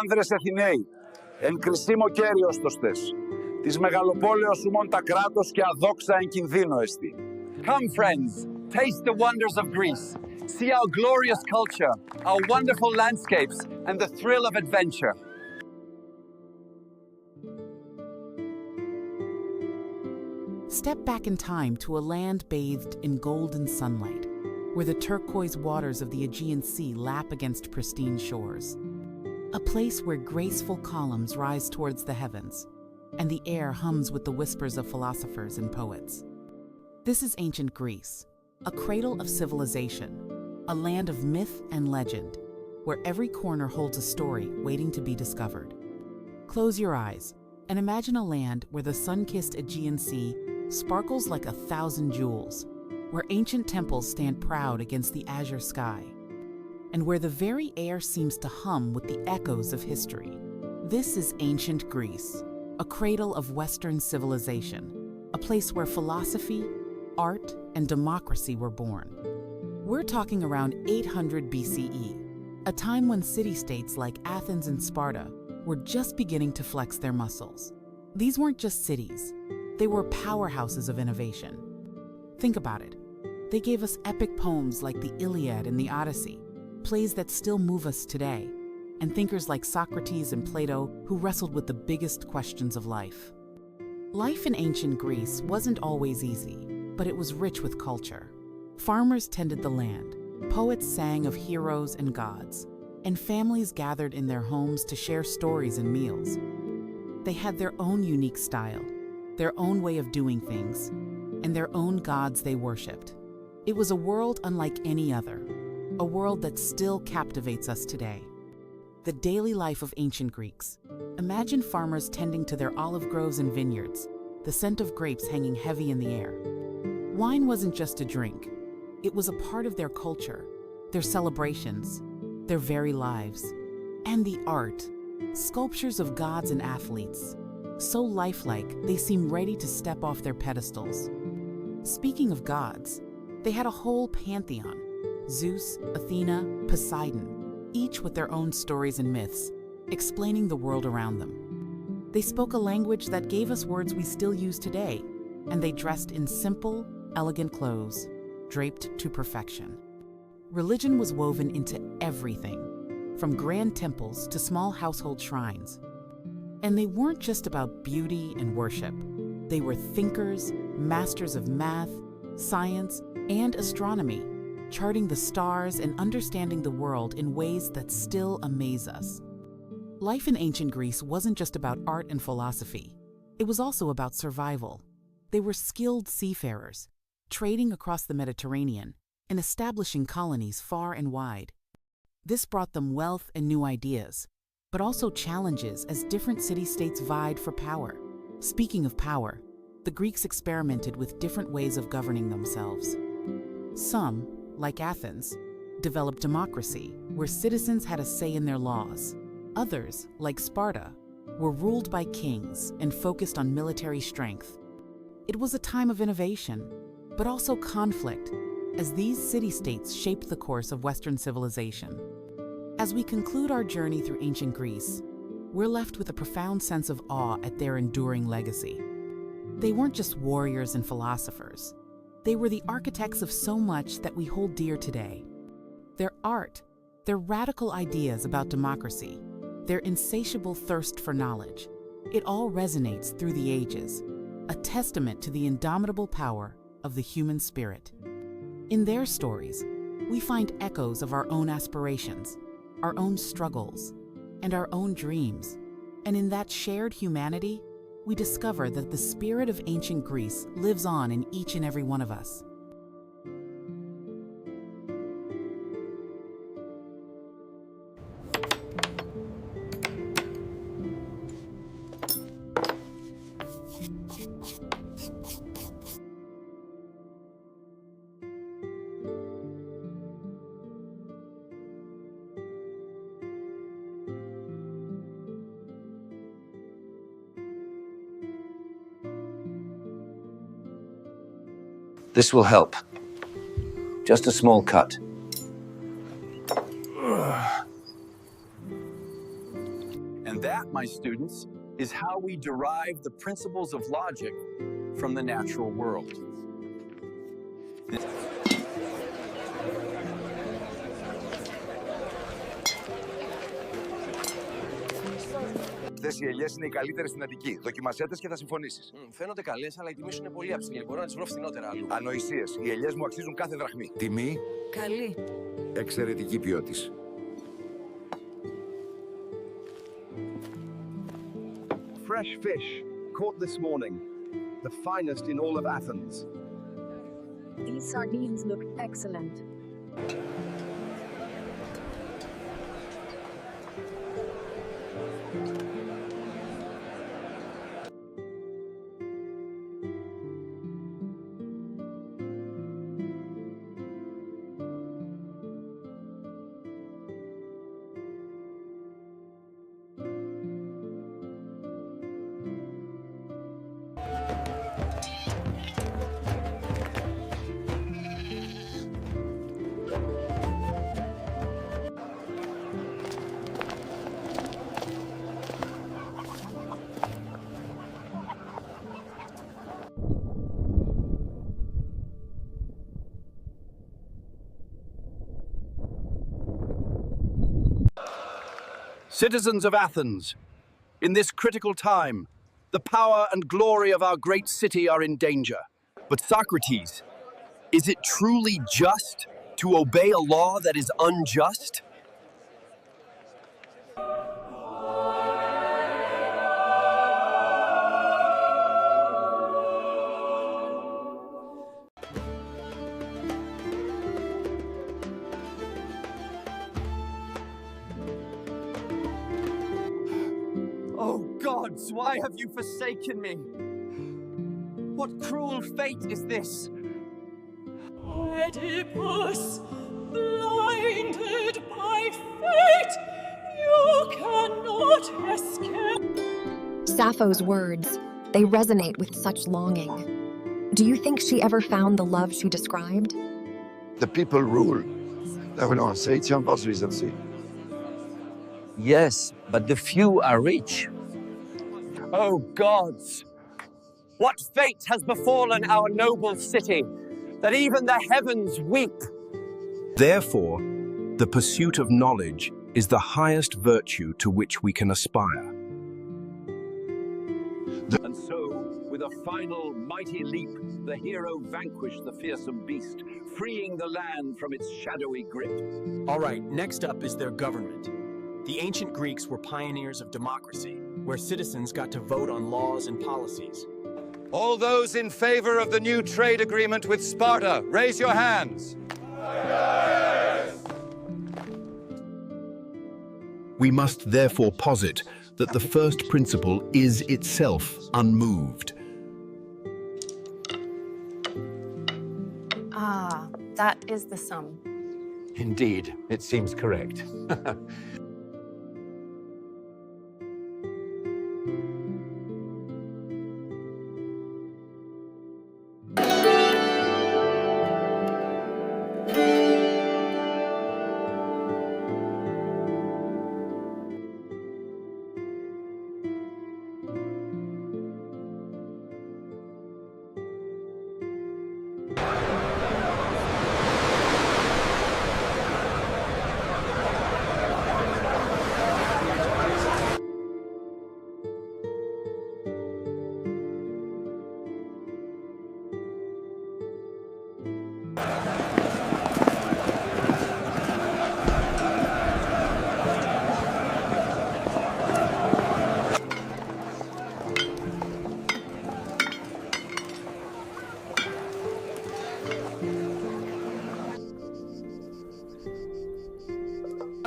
Άνδρες Αθηναίοι, εν κρισίμο κέριος τες, της μεγαλοπόλεως ουμών τα κράτος και αδόξα εν κινδύνο εστί. Come, friends, taste the wonders of Greece. See our glorious culture, our wonderful landscapes, and the thrill of adventure. Step back in time to a land bathed in golden sunlight, where the turquoise waters of the Aegean Sea lap against pristine shores. A place where graceful columns rise towards the heavens, and the air hums with the whispers of philosophers and poets. This is ancient Greece, a cradle of civilization, a land of myth and legend, where every corner holds a story waiting to be discovered. Close your eyes and imagine a land where the sun-kissed Aegean Sea sparkles like 1,000 jewels, where ancient temples stand proud against the azure sky, and where the very air seems to hum with the echoes of history. This is ancient Greece, a cradle of Western civilization, a place where philosophy, art, and democracy were born. We're talking around 800 BCE, a time when city-states like Athens and Sparta were just beginning to flex their muscles. These weren't just cities, they were powerhouses of innovation. Think about it. They gave us epic poems like the Iliad and the Odyssey, plays that still move us today, and thinkers like Socrates and Plato who wrestled with the biggest questions of life. Life in ancient Greece wasn't always easy, but it was rich with culture. Farmers tended the land, poets sang of heroes and gods, and families gathered in their homes to share stories and meals. They had their own unique style, their own way of doing things, and their own gods they worshipped. It was a world unlike any other, a world that still captivates us today. The daily life of ancient Greeks. Imagine farmers tending to their olive groves and vineyards, the scent of grapes hanging heavy in the air. Wine wasn't just a drink. It was a part of their culture, their celebrations, their very lives. And the art, sculptures of gods and athletes, so lifelike they seem ready to step off their pedestals. Speaking of gods, they had a whole pantheon: Zeus, Athena, Poseidon, each with their own stories and myths, explaining the world around them. They spoke a language that gave us words we still use today, and they dressed in simple, elegant clothes, draped to perfection. Religion was woven into everything, from grand temples to small household shrines. And they weren't just about beauty and worship. They were thinkers, masters of math, science, and astronomy, charting the stars and understanding the world in ways that still amaze us. Life in ancient Greece wasn't just about art and philosophy. It was also about survival. They were skilled seafarers, trading across the Mediterranean and establishing colonies far and wide. This brought them wealth and new ideas, but also challenges as different city-states vied for power. Speaking of power, the Greeks experimented with different ways of governing themselves. Some, like Athens, developed democracy, where citizens had a say in their laws. Others, like Sparta, were ruled by kings and focused on military strength. It was a time of innovation, but also conflict, as these city-states shaped the course of Western civilization. As we conclude our journey through ancient Greece, we're left with a profound sense of awe at their enduring legacy. They weren't just warriors and philosophers. They were the architects of so much that we hold dear today. Their art, their radical ideas about democracy, their insatiable thirst for knowledge, it all resonates through the ages, a testament to the indomitable power of the human spirit. In their stories, we find echoes of our own aspirations, our own struggles, and our own dreams. And in that shared humanity, we discover that the spirit of ancient Greece lives on in each and every one of us. This will help. Just a small cut. And that, my students, is how we derive the principles of logic from the natural world. Αυτές οι ελιές είναι οι καλύτερες στην Αττική. Δοκιμασέ τες και θα συμφωνήσεις. Φαίνονται καλές, αλλά οι τιμές είναι πολύ αψηλή. Μπορώ να τις βρω φθηνότερα αλλού. Ανοησίες. Οι ελιές μου αξίζουν κάθε δραχμή. Τιμή. Καλή. Εξαιρετική ποιότης. Fresh fish, caught this morning. The finest in all of Athens. These sardines look excellent. Citizens of Athens, in this critical time, the power and glory of our great city are in danger. But Socrates, is it truly just to obey a law that is unjust? Oh gods, why have you forsaken me? What cruel fate is this? Oedipus, blinded by fate, you cannot escape. Sappho's words, they resonate with such longing. Do you think she ever found the love she described? The people rule. Yes, but the few are rich. Oh gods, what fate has befallen our noble city, that even the heavens weep? Therefore, the pursuit of knowledge is the highest virtue to which we can aspire. And so, with a final mighty leap, the hero vanquished the fearsome beast, freeing the land from its shadowy grip. All right, next up is their government. The ancient Greeks were pioneers of democracy, where citizens got to vote on laws and policies. All those in favor of the new trade agreement with Sparta, raise your hands. We must therefore posit that the first principle is itself unmoved. Ah, that is the sum. Indeed, it seems correct.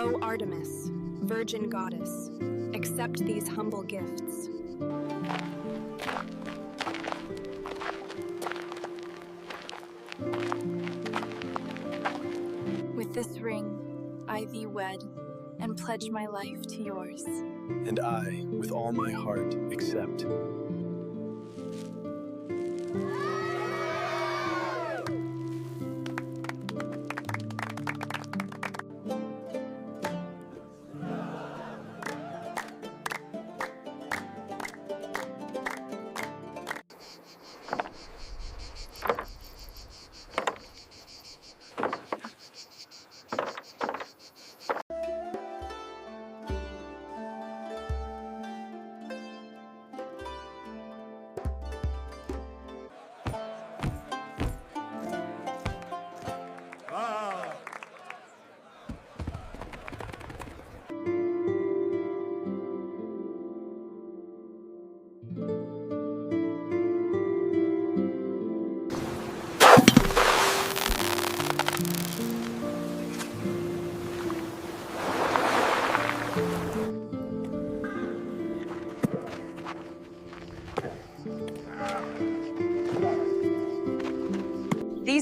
O Artemis, Virgin Goddess, accept these humble gifts. With this ring, I thee wed, and pledge my life to yours. And I, with all my heart, accept.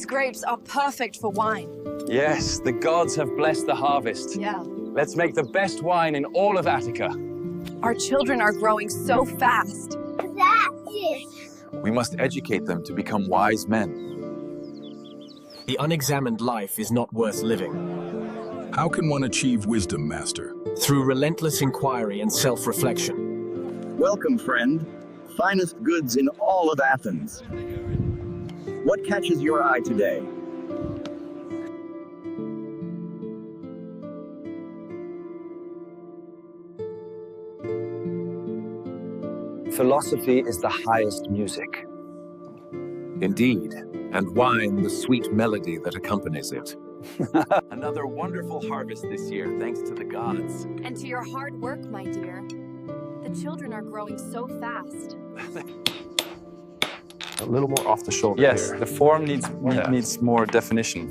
grapes are perfect for wine. Yes, the gods have blessed the harvest. Yeah. Let's make the best wine in all of Attica. Our children are growing so fast. We must educate them to become wise men. The unexamined life is not worth living. How can one achieve wisdom, Master? Through relentless inquiry and self-reflection. Welcome, friend. Finest goods in all of Athens. What catches your eye today? Philosophy is the highest music. Indeed, and wine the sweet melody that accompanies it. Another wonderful harvest this year, thanks to the gods. And to your hard work, my dear. The children are growing so fast. A little more off the shoulder. Yes, here. the form needs more definition.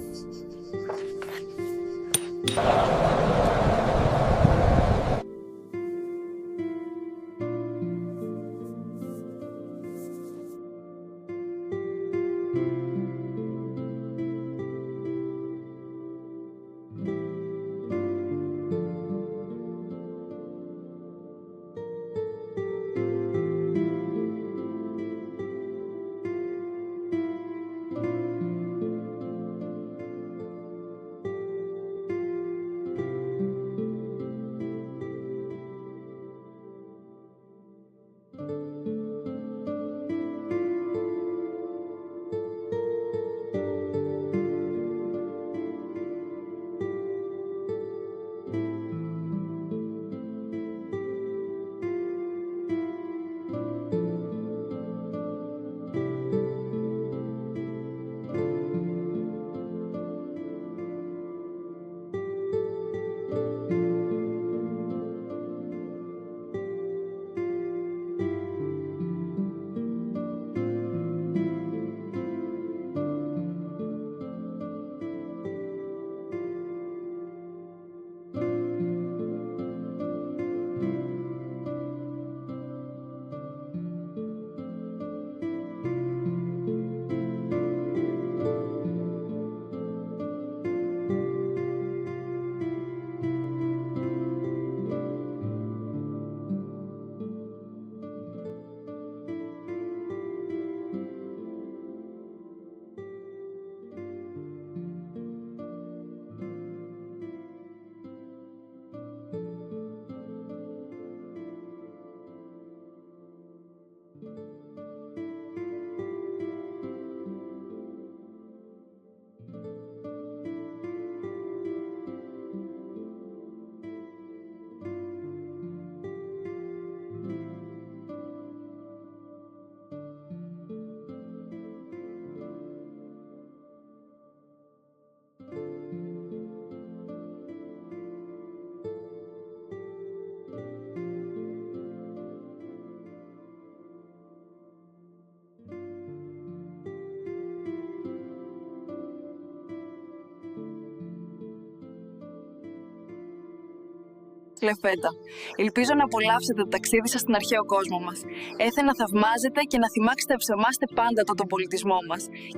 Κλεφέτα. Ελπίζω να απολαύσετε το ταξίδι σας στην αρχαίο κόσμο μας. Έθε να θαυμάζετε και να θυμάξετε ευσεμάστε πάντα τον πολιτισμό μας.